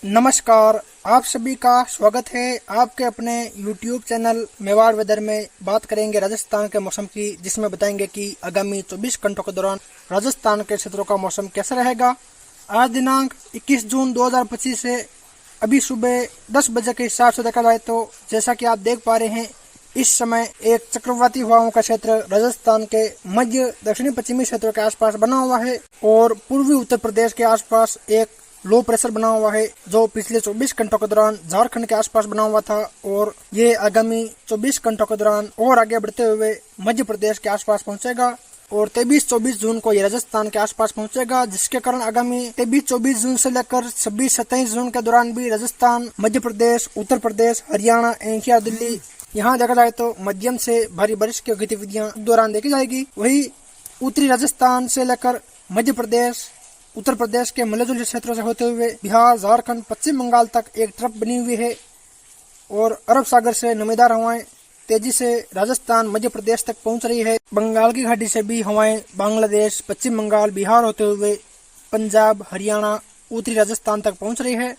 नमस्कार, आप सभी का स्वागत है आपके अपने YouTube चैनल मेवाड़ वेदर में। बात करेंगे राजस्थान के मौसम की, जिसमें बताएंगे कि आगामी 24 घंटों के दौरान राजस्थान के क्षेत्रों का मौसम कैसा रहेगा। आज दिनांक 21 जून 2025 है। अभी सुबह 10 बजे के हिसाब से देखा जाए तो जैसा कि आप देख पा रहे हैं, इस समय एक चक्रवाती हवाओं का क्षेत्र राजस्थान के मध्य दक्षिणी पश्चिमी क्षेत्रों के आसपास बना हुआ है और पूर्वी उत्तर प्रदेश के आसपास एक लो प्रेशर बना हुआ है, जो पिछले 24 घंटों के दौरान झारखंड के आसपास बना हुआ था और ये आगामी 24 घंटों के दौरान और आगे बढ़ते हुए मध्य प्रदेश के आसपास पहुंचेगा और 23-24 जून को ये राजस्थान के आसपास पहुंचेगा, जिसके कारण आगामी 23-24 जून से लेकर 26-27 जून के दौरान भी राजस्थान, मध्य प्रदेश, उत्तर प्रदेश, हरियाणा, एनसीआर, दिल्ली, यहाँ देखा जाए तो मध्यम से भारी बारिश की गतिविधियां दौरान देखी जाएगी। वही उत्तरी राजस्थान से लेकर मध्य प्रदेश, उत्तर प्रदेश के मिले जुले क्षेत्रों से होते हुए बिहार, झारखंड, पश्चिम बंगाल तक एक ट्रफ बनी हुई है और अरब सागर से नमीदार हवाएं तेजी से राजस्थान, मध्य प्रदेश तक पहुंच रही है। बंगाल की घाटी से भी हवाएं बांग्लादेश, पश्चिम बंगाल, बिहार होते हुए पंजाब, हरियाणा, उत्तरी राजस्थान तक पहुंच रही है।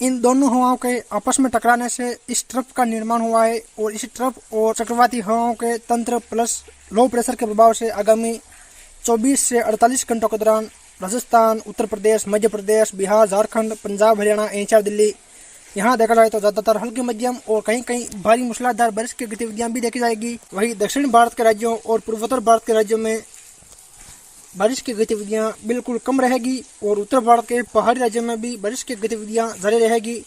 इन दोनों हवाओं के आपस में टकराने से इस ट्रफ का निर्माण हुआ है और इस ट्रफ और चक्रवाती हवाओं के तंत्र प्लस लो प्रेशर के प्रभाव से आगामी 24 से 48 घंटों के दौरान राजस्थान, उत्तर प्रदेश, मध्य प्रदेश, बिहार, झारखंड, पंजाब, हरियाणा, एनसीआर, दिल्ली, यहाँ देखा जाए तो ज्यादातर हल्की मध्यम और कहीं कहीं भारी मूसलाधार बारिश की गतिविधियां भी देखी जाएगी। वहीं दक्षिण भारत के राज्यों और पूर्वोत्तर भारत के राज्यों में बारिश की गतिविधियां बिल्कुल कम रहेगी और उत्तर भारत के पहाड़ी राज्यों में भी बारिश की गतिविधियां जारी रहेगी।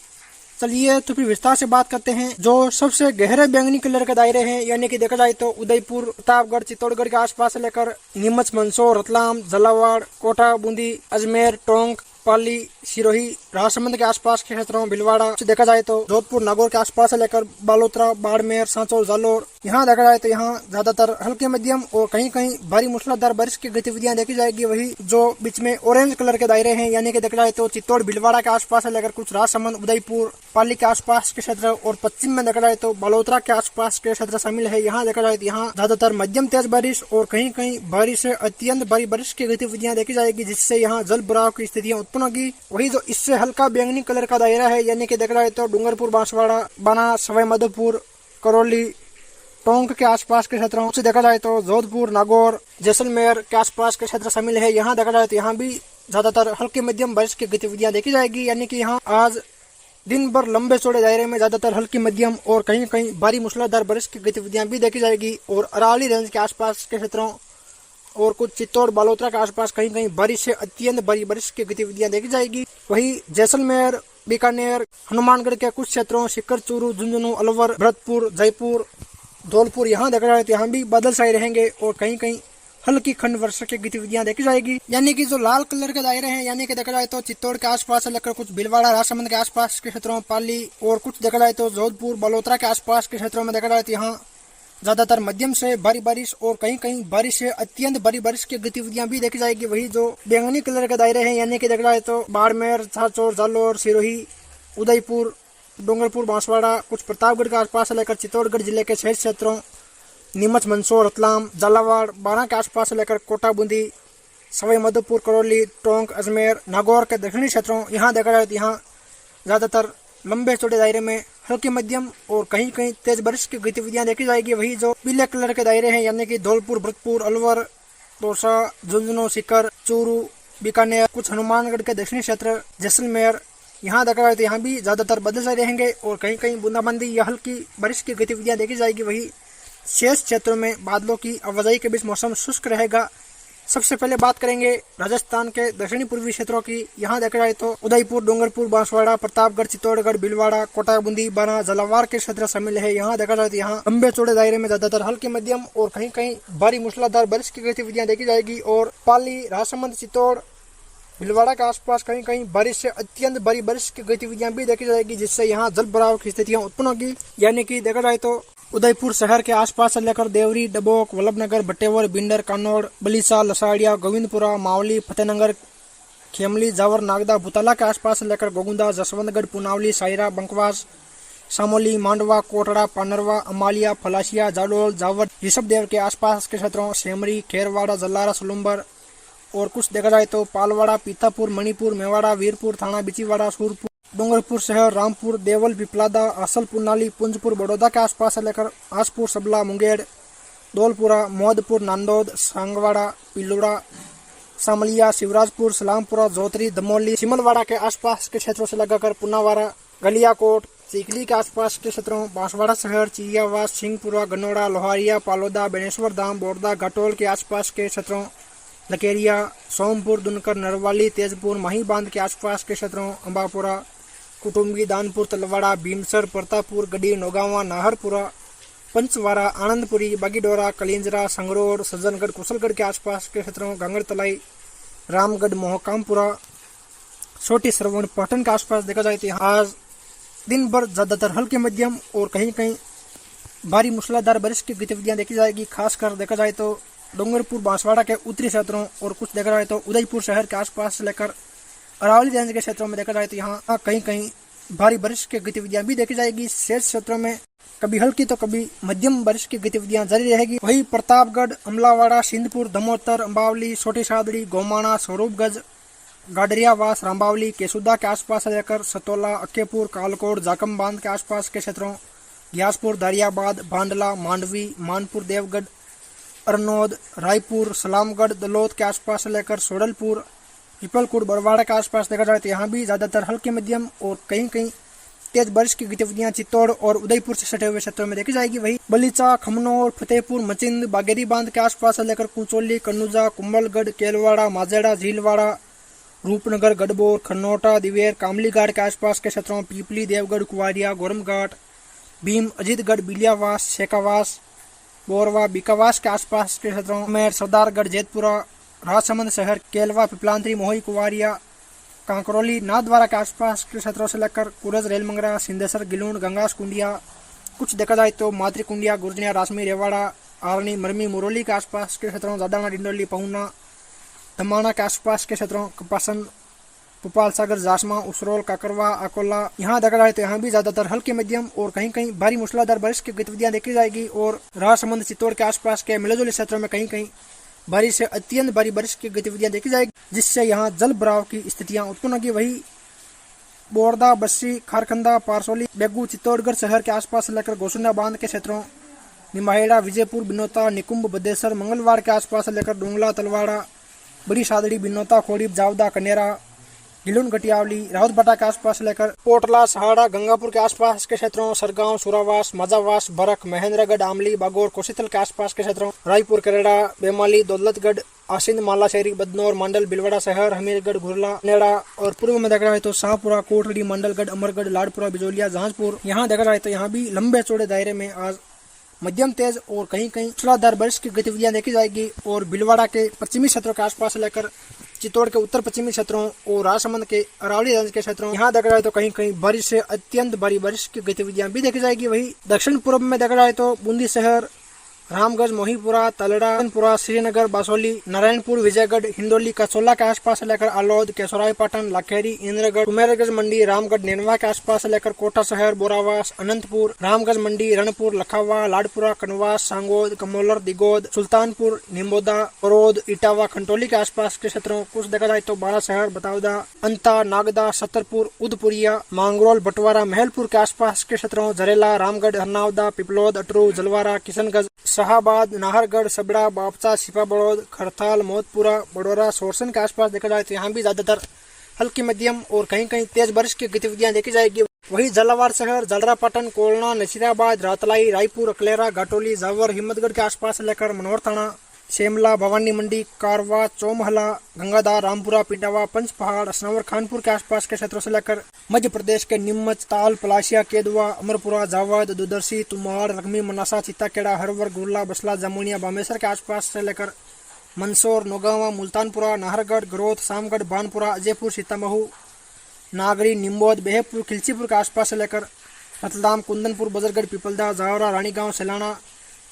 चलिए तो फिर विस्तार से बात करते हैं। जो सबसे गहरे बैंगनी कलर के दायरे हैं, यानी कि देखा जाए तो उदयपुर, प्रतापगढ़, चित्तौड़गढ़ के आसपास से लेकर नीमच, मंदसौर, रतलाम, झालावाड़, कोटा, बूंदी, अजमेर, टोंक, पाली, सिरोही, राजसमंद के आसपास के क्षेत्रों, भीलवाड़ा से देखा जाए तो जोधपुर, नागौर के आसपास से लेकर बालोतरा, बाड़मेर, सांचौर, जालोर, यहाँ देखा जाए तो यहाँ ज्यादातर हल्के मध्यम और कहीं कहीं भारी मूसलाधार बारिश की गतिविधियां देखी जाएगी। वही जो बीच में ऑरेंज कलर के दायरे हैं, यानी कि देखा जाए तो चित्तौड़, भीलवाड़ा के आसपास से लेकर कुछ राजसमंद, उदयपुर, पाली के आसपास के क्षेत्र और पश्चिम में देखा जाए तो बालोतरा के आसपास के क्षेत्र शामिल है। यहाँ देखा जाए तो यहाँ ज्यादातर मध्यम तेज बारिश और कहीं कहीं भारी से अत्यंत भारी बारिश की गतिविधियां देखी जाएगी, जिससे यहाँ जल भराव की स्थितियां उत्पन्न होगी। वही जो इससे हल्का बैंगनी कलर का दायरा है, यानी कि देखा जाए तो डूंगरपुर, बांसवाड़ा, बाना, सवाई माधोपुर, करौली, टोंक के आसपास के क्षेत्रों से देखा जाए तो जोधपुर, नागौर, जैसलमेर के आसपास के क्षेत्र शामिल है। यहाँ देखा जाए तो यहाँ भी ज्यादातर हल्की मध्यम बारिश की गतिविधियां देखी जाएगी, यानी कि यहाँ आज दिन भर लंबे चौड़े दायरे में ज्यादातर हल्की मध्यम और कहीं कहीं भारी मूसलाधार बारिश की गतिविधियां भी देखी जाएगी और अरावली रेंज के आसपास के क्षेत्रों और कुछ चित्तौड़, बालोतरा के आसपास कहीं कहीं बारिश से अत्यंत भारी बारिश की गतिविधियां देखी जाएगी। वही जैसलमेर, बीकानेर, हनुमानगढ़ के कुछ क्षेत्रों, सीकर, चूरू, झुंझुनू, अलवर, भरतपुर, जयपुर, धौलपुर, यहाँ देखा जाए तो यहाँ भी बादल छाए रहेंगे और कहीं कहीं हल्की खंड वर्षा की गतिविधियां देखी जाएगी। यानी कि जो लाल कलर के दायरे हैं, यानी कि देखा जाए तो चित्तौड़ के आसपास से लेकर कुछ भीलवाड़ा, राजसमंद के आसपास के क्षेत्रों, पाली और कुछ देखा जाए तो जोधपुर, बालोतरा के आसपास के क्षेत्रों में देखा जाए तो यहाँ ज्यादातर मध्यम से भारी बारिश और कहीं कहीं बारिश से अत्यंत भारी बारिश की गतिविधियां भी देखी जाएगी। वही जो बैंगनी कलर के दायरे हैं, यानी कि देखा जाए तो बाड़मेर, सांचौर, जालोर, सिरोही, उदयपुर, डूंगरपुर, बांसवाड़ा, कुछ प्रतापगढ़ के आसपास से लेकर चित्तौड़गढ़ जिले के शेष क्षेत्रों, नीमच, मंदसौर, रतलाम, झालावाड़, बाना के आसपास से लेकर कोटा, बूंदी, सवाई माधोपुर, करौली, टोंक, अजमेर, नागौर के दक्षिणी क्षेत्रों, यहाँ देखा जाए तो यहाँ ज्यादातर लंबे चौड़े दायरे में हल्की मध्यम और कहीं कहीं तेज बारिश की गतिविधियां देखी जाएगी। वही जो पीले कलर के दायरे हैं, यानी कि धौलपुर, भरतपुर, अलवर, दौसा, झुंझुनू, सीकर, चूरू, बीकानेर, कुछ हनुमानगढ़ के दक्षिणी क्षेत्र, जैसलमेर, यहाँ देखा जाए तो यहाँ भी ज्यादातर बादल रहेंगे और कहीं कहीं बूंदाबांदी या हल्की बारिश की गतिविधियां देखी जाएगी। वही शेष क्षेत्रों में बादलों की आवाजाही के बीच मौसम शुष्क रहेगा। सबसे पहले बात करेंगे राजस्थान के दक्षिणी पूर्वी क्षेत्रों की। यहाँ देखा जाए तो उदयपुर, डूंगरपुर, बांसवाड़ा, प्रतापगढ़, चित्तौड़गढ़, भीलवाड़ा, कोटा, बूंदी, बाना, झालावाड़ के क्षेत्र शामिल है। यहाँ देखा जाए तो यहाँ लंबे चौड़े दायरे में ज्यादातर हल्के मध्यम और कहीं कहीं भारी मूसलाधार बारिश की गतिविधियां देखी जाएगी और पाली, राजसमंद, चित्तौड़, भीलवाड़ा के आसपास कहीं कहीं बारिश से अत्यंत भारी बारिश की गतिविधियां भी देखी जाएगी, जिससे यहाँ जल भराव की स्थितियां उत्पन्न होगी। यानी कि देखा जाए तो उदयपुर शहर के आसपास से लेकर देवरी, डबोक, वल्लभनगर, बटेवर, बिंडर, कानौड़, बलीसा, लसाड़िया, गोविंदपुरा, मावली, फतेहनगर, खेमली, जावर, नागदा, भुताला के आसपास से लेकर गोगुंदा, जसवंतगढ़, पुनावली, सायरा, बंकवास, सामोली, मांडवा, कोटड़ा, पानरवा, अमालिया, फलासिया, जाडोल, जावर, ऋषभदेव के आसपास के क्षेत्रों, सेमरी, खेरवाड़ा, जल्लारा, सुलुम्बर और कुछ देखा जाए तो पालवाड़ा, पीतापुर, मणिपुर, मेवाड़ा, वीरपुर, थाना, बिचीवाड़ा, सूरपुर, डूंगरपुर शहर, रामपुर, देवल, पिपलादा, असलपुर नाली, पुंजपुर, बड़ौदा के आसपास से लेकर आसपुर, सबला, मुंगेर, धौलपुरा, मोहदपुर, नांदोद, सांगवाड़ा, पिलुड़ा, सामलिया, शिवराजपुर, सलामपुरा, जोतरी, दमोली, सिमलवाड़ा के आसपास के क्षेत्रों से लगाकर पुनावाड़ा, गलियाकोट, सीकली के आसपास के क्षेत्रों, बांसवाड़ा शहर, चिड़ियावास, सिंहपुरा, गनौड़ा, लोहारिया, पालोदा, बेनेश्वर धाम, बोरदा, घाटोल के आसपास के क्षेत्रों, लकेरिया, सोमपुर, दुनकर, नरवाली, तेजपुर, माही बांध के आसपास के क्षेत्रों, अंबापुरा, कुटुंबी, दानपुर, तलवाड़ा, भीमसर, प्रतापपुर, गढ़ी, नौगावा, नाहरपुरा, पंचवाड़ा, आनंदपुरी, बागीडोरा, कलिंजरा, संगरोर, सज्जनगढ़, कुशलगढ़ के आसपास के क्षेत्रों, गांगरतलाई, रामगढ़, मोहकामपुरा, छोटी श्रवण, पाटन के आसपास देखा जाए तो आज दिन भर ज्यादातर हल्के मध्यम और कहीं कहीं भारी मूसलाधार बारिश की गतिविधियां देखी जाएगी। खासकर देखा जाए तो डूंगरपुर, बांसवाड़ा के उत्तरी क्षेत्रों और कुछ देखा जाए तो उदयपुर शहर के आसपास से लेकर अरावली रेंज के क्षेत्रों में देखा जाए तो यहाँ कहीं कहीं भारी बारिश की गतिविधियां भी देखी जाएगी। शेष क्षेत्रों में कभी हल्की तो कभी मध्यम बारिश की गतिविधियां जारी रहेगी। वही प्रतापगढ़, अमलावाड़ा, सिंधपुर, दमोतर, अम्बावली, छोटी सादड़ी, गोमाणा, स्वरूपगंज, गाडरियावास, रामबावली, केसुदा के आसपास से लेकर सतोला, अक्केपुर, कालकोट, जाकम बांध के आसपास के क्षेत्रों, ग्यासपुर, दारियाबाद, बांडला, मांडवी, मानपुर, देवगढ़, अरनोद, रायपुर, सलामगढ़, दलोद के आसपास से लेकर सोडलपुर, पिपलकुट, बरवाड़ा के आसपास देखा जाए तो यहाँ भी ज्यादातर हल्के मध्यम और कहीं कहीं तेज बारिश की गतिविधियां चित्तौड़ और उदयपुर से सटे हुए क्षेत्रों में देखी जाएगी। वही बलीचा, खमनौर, फतेहपुर, मचिंद, बागेरी बांध के आसपास से लेकर कुचोली, कन्नूजा, कुंभलगढ़, केलवाड़ा, माजेड़ा, झीलवाड़ा, रूपनगर, गढ़बोर, खन्नौटा, दिवेर, कामलीघाट के आसपास के क्षेत्रों, पीपली, देवगढ़, कुवारिया, गोरमघाट, भीम, अजीतगढ़, बिलियावास, शेखावास, बोरवा, बीकावास के आसपास के क्षेत्रों में सरदारगढ़, जेतपुरा, राजसमंद शहर, केलवा, पिपलांतरी, मोही, कुवारिया, कांकरोली, नाथद्वारा के आसपास के क्षेत्रों से लेकर कुरज, रेलमंगरा, सिंधेसर, गिलूण, गंगास कुंडिया, कुछ देखा जाए तो मातृकुंडिया, गुर्जनिया, रासमी, रेवाड़ा, आरनी, मरमी, मुरौली के आसपास के क्षेत्रों, जादाना, डिंडोली, पहुना, धमाना के आसपास के क्षेत्रों, कपासन, भोपाल सागर, जासमा, उसरोल, काकरवा, अकोला, यहाँ देखा जाए तो यहाँ भी ज्यादातर हल्के मध्यम और कहीं कहीं भारी मूसलाधार बारिश की गतिविधियां देखी जाएगी। और राजसमंद, चित्तौड़ के आसपास के मिलेजुले क्षेत्रों में कहीं कहीं भारी से अत्यंत भारी बारिश की गतिविधियां देखी जाएगी, जिससे यहाँ जल भराव की स्थितियां उत्पन्न होगी। वही बोरदा, बस्सी, खारखंदा, पारसोली, बेगू, चित्तौड़गढ़ शहर के आसपास से लेकर गोसुंडा बांध के क्षेत्रों, निमाहेड़ा, विजयपुर, बिनौता, निकुंभ, बदेसर, मंगलवार के आसपास से लेकर डूंगला, तलवाड़ा, बड़ी सादड़ी, बिनौता, खोड़ीब, जावदा, कनेरा, गिलुन, गटियावली, राउतबाटा के आसपास से लेकर कोटला, सहाड़ा, गंगापुर के आसपास के क्षेत्रों, सरगांव, सुरावास, मजावास, बरक, महेंद्रगढ़, आमली, बागोर, कोशीतल के आसपास के क्षेत्रों, रायपुर, करेड़ा, बेमाली, दौलतगढ़, आसिंद, मालाशेरी, बदनौर, मंडल, बिलवाड़ा शहर, हमीरगढ़, घुरला, नेड़ा और पूर्व में देखा जाए तो शाहपुरा, कोटड़ी, मंडलगढ़, अमरगढ़, लाडपुरा, बिजोलिया, जहांजपुर। यहाँ देखा जाए तो यहाँ भी लंबे चौड़े दायरे में आज मध्यम तेज और कहीं कहीं मूसलाधार बारिश की गतिविधियां देखी जाएगी। और बिलवाड़ा के पश्चिमी क्षेत्रों के आसपास से लेकर चित्तौड़ के उत्तर पश्चिमी क्षेत्रों और राजसमंद के अरावली रेंज के क्षेत्रों, यहाँ देखा जाए तो कहीं कहीं भारी से अत्यंत भारी बारिश की गतिविधियां भी देखी जाएगी। वही दक्षिण पूर्व में देखा जाए तो बूंदी शहर, रामगंज, मोहीपुरा, तलड़ापुरा, श्रीनगर, बासोली, नारायणपुर, विजयगढ़, हिंडोली, कचौला के आसपास से लेकर आलोद, केशोरायपाटन, लाखेरी, इंद्रगढ़, कुमेरगंज मंडी, रामगढ़, नेनवा के आसपास से लेकर कोटा शहर, बोरावास, अनंतपुर, रामगंज मंडी, रणपुर, लखावा, लाडपुरा, कनवास, सांगोद, कमोलर, दिगोद, सुल्तानपुर, निम्बोदा, बरोद, इटावा, खंटोली के आसपास के क्षेत्रों, कुछ देखा जाए तो बाड़ा शहर, बतावदा, अंता, नागदा, सत्तरपुर, उदपुरिया, मांगरोल, बटवारा, महलपुर के आसपास के क्षेत्रों, झरेला, रामगढ़, हरनावदा, पिपलोद, अटरू, जलवारा, किशनगंज, शाहबाद, नाहरगढ़, सबड़ा, बापचा, सिपा बड़ौद, खरथाल, मोहतपुरा, बडोरा, सोरसन के आसपास देखा जाए तो यहाँ भी ज्यादातर हल्की मध्यम और कहीं कहीं तेज बारिश की गतिविधियां देखी जाएगी। वही झालावाड़ शहर, जलरापाटन, कोलना, नसीराबाद, रातलाई, रायपुर, अकलेरा, घाटोली, जावर, हिम्मतगढ़ के आसपास से लेकर मनोहर थाना, शेमला, भवानी मंडी, कारवा, चौमहला, गंगाधार, रामपुरा, पिटावा, पंचपहाड़, असनावर, खानपुर के आसपास के क्षेत्रों से लेकर मध्य प्रदेश के नीमच, ताल, पलाशिया, केदुआ, अमरपुरा, जावद, दुदर्शी, तुमाड़, रकमी, मनासा, चित्ताकेड़ा, हरवर, गुरला, बसला, जामुनिया, बामेसर के आसपास से लेकर मंदसौर, नौगावा, मुल्तानपुरा, नाहरगढ़, गरोथ, सामगढ़, बानपुरा, अजयपुर, सीतामहू, नागरी, निम्बोद, बेहपुर, खिलचीपुर के आसपास से लेकर रतलाम, कुंदनपुर, बजरगढ़, पिपलदा, जावरा, रानीगांव, सैलाना,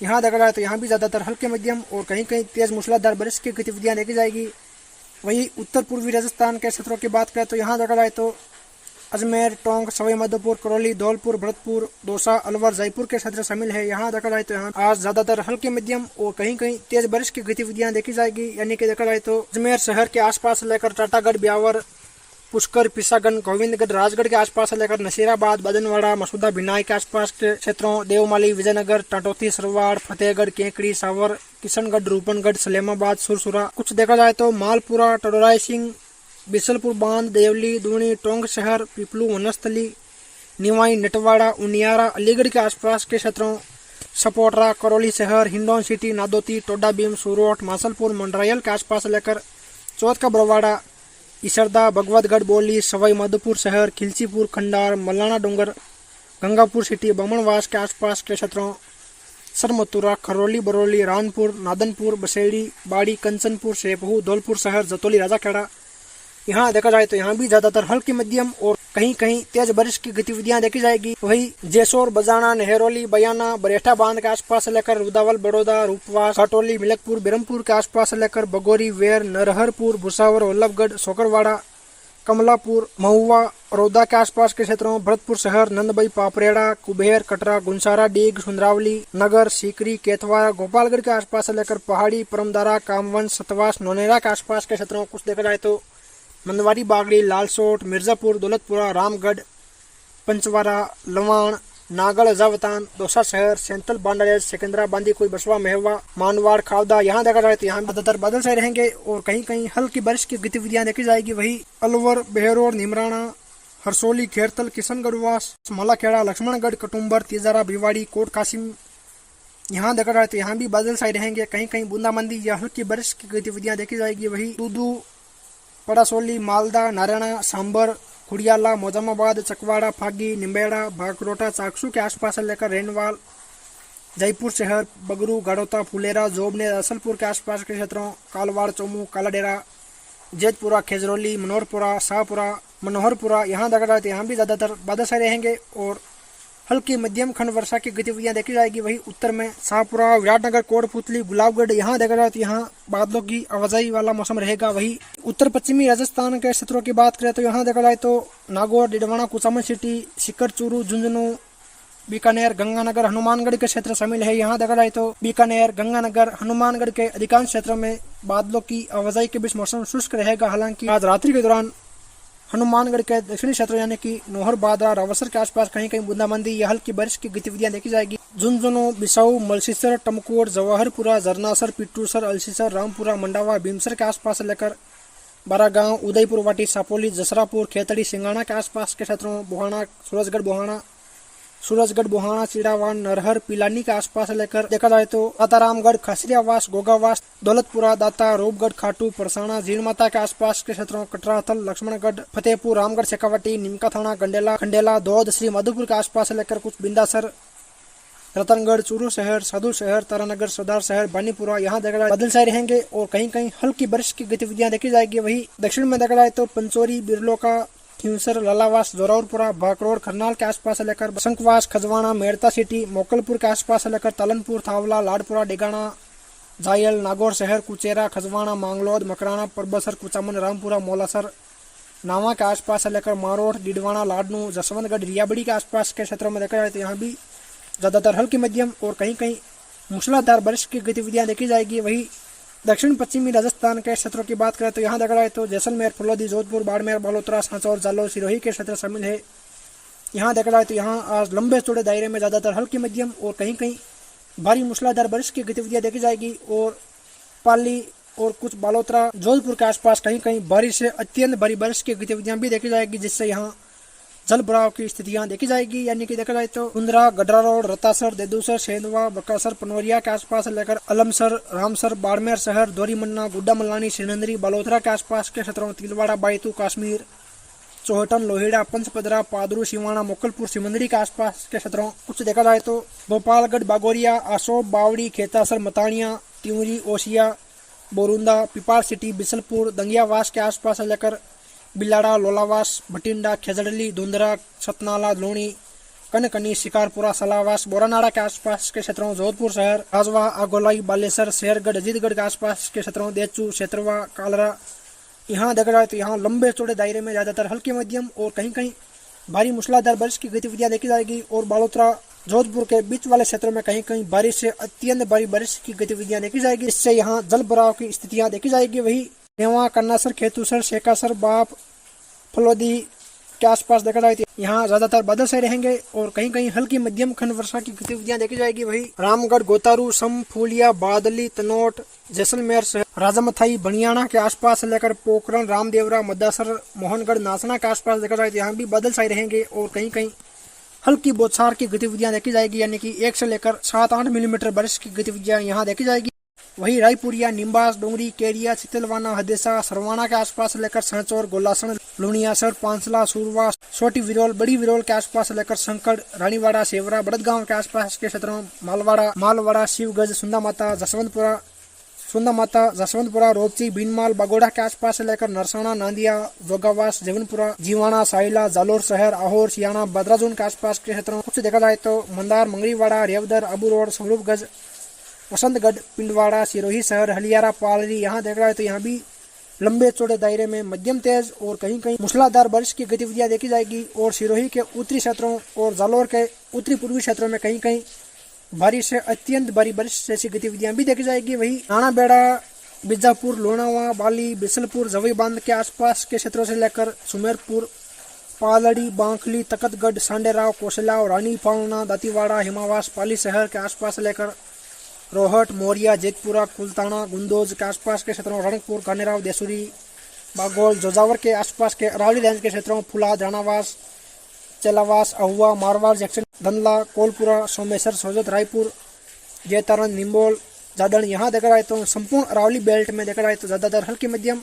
यहाँ देखा जाए तो यहाँ भी ज्यादातर हल्के मध्यम और कहीं कहीं तेज मूसलाधार बारिश की गतिविधियां देखी जाएगी। वही उत्तर पूर्वी राजस्थान के क्षेत्रों की बात करें तो यहाँ देखा जाए तो अजमेर, टोंक, सवाई माधोपुर, करौली, धौलपुर, भरतपुर, दौसा, अलवर, जयपुर के क्षेत्र शामिल है। यहाँ देखा जाए तो यहाँ आज ज्यादातर हल्के मध्यम और कहीं कहीं तेज बारिश की गतिविधियां देखी जाएगी। यानी कि देखा जाए तो अजमेर शहर के आसपास से लेकर टाटागढ़, ब्यावर, पुष्कर, पिसागन, गोविंदगढ़, राजगढ़ के आसपास से लेकर नसीराबाद, बदनवाड़ा, मसूदा, भिनाई के आसपास के क्षेत्रों, देवमाली, विजयनगर, टाटोती, सरवाड़, फतेहगढ़, केकड़ी, सावर, किशनगढ़, रूपनगढ़, सलेमाबाद, सुरसुरा। कुछ देखा जाए तो मालपुरा, टडोराई सिंह, बिसलपुर बांध, देवली, दूनी, टोंक शहर, पिपलू, वनस्थली, निवाई, नटवाड़ा, उनियारा, अलीगढ़ के आसपास के क्षेत्रों, सपोटरा, करौली शहर, हिंडौन सिटी, नादोती, टोडा भीम, सूरोट, मासलपुर, मंडरायल के आसपास लेकर चौथ का बरवाड़ा, इसरदा, भगवतगढ़, बोली, सवाई माधोपुर शहर, खिलचीपुर, खंडार, मलाना डोंगर, गंगापुर सिटी, बमनवास के आसपास के क्षेत्रों, सरमतुरा, खरौली, बरौली, रानपुर, नादनपुर, बसेड़ी, बाड़ी, कंचनपुर, शेपहू, धौलपुर शहर, जतोली, राजाखेड़ा। यहाँ देखा जाए तो यहाँ भी ज्यादातर हल्की मध्यम और कहीं कहीं तेज बारिश की गतिविधियां देखी जाएगी। वही जेसोर, बजाना, नेहरोली, बयाना, बरेठा बांध के आसपास से लेकर रुदावल, बड़ौदा, रूपवास, काटोली, मिलकपुर, बिरमपुर के आसपास से लेकर बगोरी, वेर, नरहरपुर, भुसावर, वल्लभगढ़, सोकरवाड़ा, कमलापुर, महुआ, रौदा के आसपास के क्षेत्रों, भरतपुर शहर, नंदबई, पापरेड़ा, कुबेर, कटरा, गुंसारा, डीग, सुंदरावली, नगर, सीकरी, केतवा, गोपालगढ़ के आसपास से लेकर पहाड़ी, परमदारा, कामवंश, सतवास, नौनेरा के आसपास के क्षेत्रों। कुछ देखा जाए तो मंदवारी, बागड़ी, लालसोट, मिर्जापुर, दौलतपुरा, रामगढ़, पंचवारा, लवाण, नागल, जावतान, दौसा शहर, सेंतल, बांडरेज, सिकंदरा, बांदीकुई, बसवा, मेहवा, मानवाड़, खावदा। यहाँ देखा जाए तो यहाँ ज्यादातर बादल से रहेंगे और कहीं कहीं हल्की बारिश की गतिविधियां देखी जाएगी। वही अलवर, बेहरोड, निमराना, हरसोली, खेरतल, किशनगढ़वास, मलाखेड़ा, लक्ष्मणगढ़, कटुम्बर, तिजारा, भिवाड़ी, कोट कासिम, यहाँ देखा जाए तो यहाँ भी बादल से रहेंगे। कहीं कहीं बूंदाबांदी या हल्की बारिश की गतिविधियां देखी जाएगी। वही दूदू, पड़ासोली, मालदा, नारायणा, सांबर, खुड़ियाला, मोजामाबाद, चकवाड़ा, फागी, निम्बेड़ा, भागरोटा, चाकसू के आसपास से लेकर रेनवाल, जयपुर शहर, बगरू, गाड़ोता, फुलेरा, जोबने, असलपुर के आसपास के क्षेत्रों, कालवाड़, चौमू, कालाडेरा, जेतपुरा, खेजरौली, मनोहरपुरा, शाहपुरा, मनोहरपुरा। यहाँ देखा जाए तो यहाँ भी ज्यादातर बादल से रहेंगे और हल्की मध्यम खंड वर्षा की गतिविधियां देखी जाएगी। वही उत्तर में शाहपुरा, विराटनगर, कोटपुतली, गुलाबगढ़, यहाँ देखा जाए तो यहाँ बादलों की आवाजाही वाला मौसम रहेगा। वही उत्तर पश्चिमी राजस्थान के क्षेत्रों की बात करें तो यहाँ देखा जाए तो नागौर, डिडवाना, कुचामन सिटी, सीकर, चूरू, झुंझुनू, बीकानेर, गंगानगर, हनुमानगढ़ के क्षेत्र शामिल है। यहाँ देखा जाए तो बीकानेर, गंगानगर, हनुमानगढ़ के अधिकांश क्षेत्रों में बादलों की आवाजाही के बीच मौसम शुष्क रहेगा। हालांकि आज रात्रि के दौरान हनुमानगढ़ के दक्षिणी क्षेत्र यानी कि नोहर, बादरा, रावसर के आसपास कहीं कहीं बूंदाबांदी या हल्की बारिश की गतिविधियां देखी जाएगी। झुंझुनू, बिसाऊ, मलसीसर, टमकोट, जवाहरपुरा, जरनासर, पिट्टूसर, अलसीसर, रामपुरा, मंडावा, भीमसर के आसपास से लेकर बारागांव, उदयपुर वाटी, सापोली, जसरापुर, खेतड़ी, सिंगाना के आसपास के क्षेत्रों, बुहाना, सूरजगढ़, बुहाना, चिड़ावान, नरहर, पिलानी के आसपास से लेकर देखा जाए तो आतारामगढ़, खसरियावास, गोगावास, दौलतपुरा, दाता, रूपगढ़, खाटू, परसाना, झीलमाता के आसपास के क्षेत्रों, कटराथल, लक्ष्मणगढ़, फतेहपुर, रामगढ़, शेखावटी, निमका थाना, गंडेला, खंडेला, दौद, श्री माधोपुर के आसपास से लेकर कुछ बिंदासर, रतनगढ़, चूरू शहर, साधु शहर, तारानगर, सरदार शहर, बानीपुरा। यहाँ देखा जाए बादल छाए रहेंगे और कहीं कहीं हल्की बारिश की गतिविधियां देखी जाएगी। वही दक्षिण में देखा जाए तो पंचोरी, बिरलोका, खिंसर, लालावास, जोरावरपुरा, भाकरोड, खरनाल के आसपास से लेकर बसंकवास, खजवाना, मेड़ता सिटी, मोकलपुर के आसपास से लेकर तालनपुर, थावला, लाडपुरा, डेगाना, जायल, नागौर शहर, कुचेरा, खजवाना, मांगलोद, मकराना, परबसर, कुचामन, रामपुरा, मोलासर, नावा के आसपास से लेकर मारोट, डिडवाना, लाडनू, जसवंतगढ़, रियाबड़ी के आसपास के क्षेत्रों में देखा जाए तो यहाँ भी ज्यादातर हल्की मध्यम और कहीं कहीं मूसलाधार बारिश की गतिविधियां देखी जाएगी। वही दक्षिण पश्चिमी राजस्थान के क्षेत्रों की बात करें तो यहाँ देखा जाए तो जैसलमेर, फुलौदी, जोधपुर, बाड़मेर, बालोतरा, सांचौर, जालौर, सिरोही के क्षेत्र शामिल है। यहाँ देखा जाए तो यहाँ आज लंबे चौड़े दायरे में ज्यादातर हल्की मध्यम और कहीं कहीं भारी मूसलाधार बारिश की गतिविधियां देखी जाएगी और पाली और कुछ बालोतरा, जोधपुर के आसपास कहीं कहीं भारी से अत्यंत भारी बारिश की गतिविधियां भी देखी जाएगी, जिससे यहाँ जल भराव की स्थितियां देखी जाएगी। यानी कि देखा जाए तो कुंद्रा, गडरा रोड, रतासर, देदूसर, सेंधवा, बकासर, पनोरिया के आसपास लेकर अलमसर, रामसर, बाड़मेर शहर, दोरीमन्ना, गुड्डा मल्लानी, श्रीनंदरी, बालोतरा के आसपास के क्षेत्रों, तिलवाड़ा, बायतू, काश्मीर, चौहटन, लोहेड़ा, पंचपदरा, पादरू, सिवाना, मोकलपुर, सिमंदरी के आसपास के क्षेत्रों। कुछ देखा जाए तो भोपालगढ़, बागोरिया, आसोब, बावड़ी, खेतासर, मतानिया, त्यूरी, ओसिया, बोरुंदा, पिपाल सिटी, बिसलपुर, दंगियावास के आसपास लेकर बिलाड़ा, लोलावास, भटिंडा, खेजड़ली, धुंधरा, सतनाला, लोणी, कनकनी, शिकारपुरा, सलावास, बोरानाड़ा के आसपास के क्षेत्रों, जोधपुर शहर, राजवा, आगोलाई, बालेसर, शेरगढ़, अजीतगढ़ के आसपास के क्षेत्रों, देचू, क्षेत्रवा, कालरा। यहाँ देखा जाए तो यहाँ लंबे चौड़े दायरे में ज्यादातर हल्की मध्यम और कहीं कहीं भारी मूसलाधार बारिश की गतिविधियां देखी जाएगी और बालोतरा, जोधपुर के बीच वाले क्षेत्रों में कहीं कहीं बारिश से अत्यंत भारी बारिश की गतिविधियां देखी जाएगी। इससे यहाँ जल भराव की स्थितियां देखी जाएगी। वही नेवा, कन्नासर, खेतुसर, शेखासर, बाप, फलोदी के आसपास देखा जाए तो यहाँ ज्यादातर बादल से रहेंगे और कहीं कहीं हल्की मध्यम खंड वर्षा की गतिविधियां देखी जाएगी। वही रामगढ़, गोतारू, सम, फूलिया, बादली, तनोट, जैसलमेर शहर, राजामथाई, बनियाना के आसपास से लेकर पोखरण, रामदेवरा, मद्दासर, मोहनगढ़, नासना के आसपास देखा जाए तो यहाँ भी बादल छाए रहेंगे और कहीं कहीं हल्की बौछार की गतिविधियां देखी जाएगी, यानी कि 1 से लेकर 7-8 मिलीमीटर बारिश की गतिविधियां यहाँ देखी जाएगी। वही रायपुरिया, निम्बास, डोंगरी, केरिया, चितलवाना, हदेसा, सरवाना के आसपास लेकर सहचौर, गोलासन, लुणियासर, पांसला, सूरवा, छोटी विरोल, बड़ी विरोल के आसपास लेकर संकट, रानीवाड़ा, सेवरा, बड़दगांव के आसपास के क्षेत्रों, मालवाड़ा, शिवगंज, सुंदा माता, जसवंतपुरा, रोपची, भीनमाल, बागोड़ा के आसपास से लेकर नरसाना, नांदिया, जोगावास, जयवनपुरा, जीवाना, साइला, जालोर शहर, आहोर, सियाना, बद्राजून के आसपास के क्षेत्रों कुछ देखा जाए तो मंदार, मंगरीवाड़ा, रेवदर, अबू रोड, स्वरूपगंज, वसंतगढ़, पिंडवाड़ा, सिरोही शहर, हलियारा, पालरी, यहाँ देखा जाए तो यहाँ भी लंबे चौड़े दायरे में मध्यम तेज और कहीं कहीं मूसलाधार बारिश की गतिविधियां देखी जाएगी। और सिरोही के उत्तरी क्षेत्रों और जालोर के उत्तरी पूर्वी क्षेत्रों में कहीं कहीं भारी से अत्यंत भारी बारिश जैसी गतिविधियां भी देखी जाएगी। वही नाना बेड़ा, बीजापुर, लोनावा, बाली, बिसलपुर, जवई बांध के आसपास के क्षेत्रों से लेकर सुमेरपुर, पालड़ी, बांखली, तकतगढ़, सांडेराव, कोसलाव, रानी पावना, दातीवाड़ा, हिमावास, पाली शहर के आसपास से लेकर रोहट, मोरिया, जेतपुरा, कुलताना, गुंदोज के आसपास के क्षेत्रों, रणकपुर, कानेराव, देसुरी, बागोल, जोजावर के आसपास के अरावली रेंज के क्षेत्रों, फुलाद, रानावास, चेलावास, अहुआ, मारवाड़, जैक्सन, धंधला, कोलपुरा, सोमेश्वर, सोजत, रायपुर, जयतारण, निम्बोल, जादड़, यहाँ देखा जाए तो संपूर्ण अरावली बेल्ट में देखा जाए तो ज्यादातर हल्की मध्यम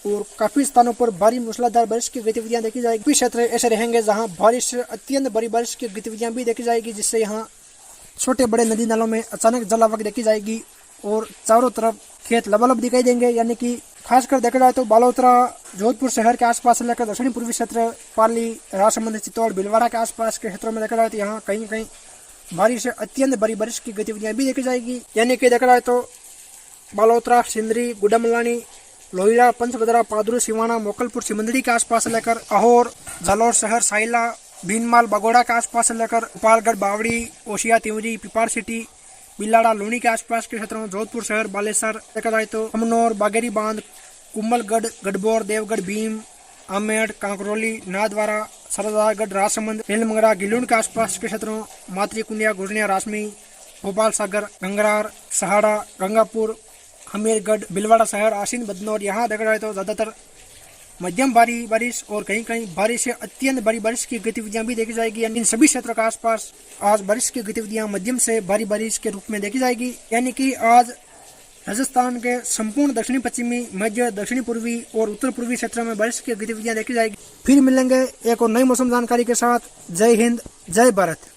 और काफी स्थानों पर भारी मूसलाधार बारिश की गतिविधियां देखी जाएगी। कुछ क्षेत्र ऐसे रहेंगे जहाँ बारिश से अत्यंत भारी बारिश की गतिविधियां भी देखी जाएगी, जिससे यहाँ छोटे बड़े नदी नालों में अचानक जलावक देखी जाएगी और चारों तरफ खेत लबालब दिखाई देंगे। यानी कि खासकर देखा जाए तो बालोतरा, जोधपुर शहर के आसपास से लेकर दक्षिणी पूर्वी क्षेत्र, पाली, राजसमंद, चित्तौड़, भीलवाड़ा के आसपास के क्षेत्रों में देखा जाए तो यहाँ कहीं कहीं भारी से अत्यंत भारी बारिश की गतिविधियां भी देखी जाएगी। यानी कि देखा जाए तो बालोतरा, सिंदरी, गुडमलानी, लोहिड़ा, पंचगदरा, पादरू, सिवाना, मोकलपुर, सिमंदड़ी के आसपास से लेकर अहोर, जालोर शहर, साइला, भीनमाल, बागोड़ा के आसपास से लेकर गोपालगढ़, बावड़ी, ओशिया, तिवरी, पिपार सिटी, बिलाड़ा, लूणी के आसपास के क्षेत्रों, जोधपुर शहर, बालेसर देखा जाए तो अमनौर, बागेरी बांध, कुम्बलगढ़, गढ़बोर, देवगढ़, भीम, आमेड़, कांकरोली, नाथद्वारा, सरदारगढ़, राजसमंद, नीलमंगरा, गिलून के आसपास के क्षेत्रों, मातृकुंडिया, गुजनिया, रासमी, भोपाल सागर, गंगरार, सहाड़ा, गंगापुर, हमीरगढ़, बिलवाड़ा शहर, आसीन, बदनौर, यहाँ देखा जाए तो ज्यादातर मध्यम भारी बारिश और कहीं कहीं बारिश से अत्यंत भारी बारिश की गतिविधियां भी देखी जाएगी। इन सभी क्षेत्रों के आसपास आज बारिश की गतिविधियां मध्यम से भारी बारिश के रूप में देखी जाएगी। यानी कि आज राजस्थान के संपूर्ण दक्षिणी पश्चिमी, मध्य, दक्षिणी पूर्वी और उत्तर पूर्वी क्षेत्रों में बारिश की गतिविधियां देखी जाएगी। फिर मिलेंगे एक और नई मौसम जानकारी के साथ। जय हिंद, जय भारत।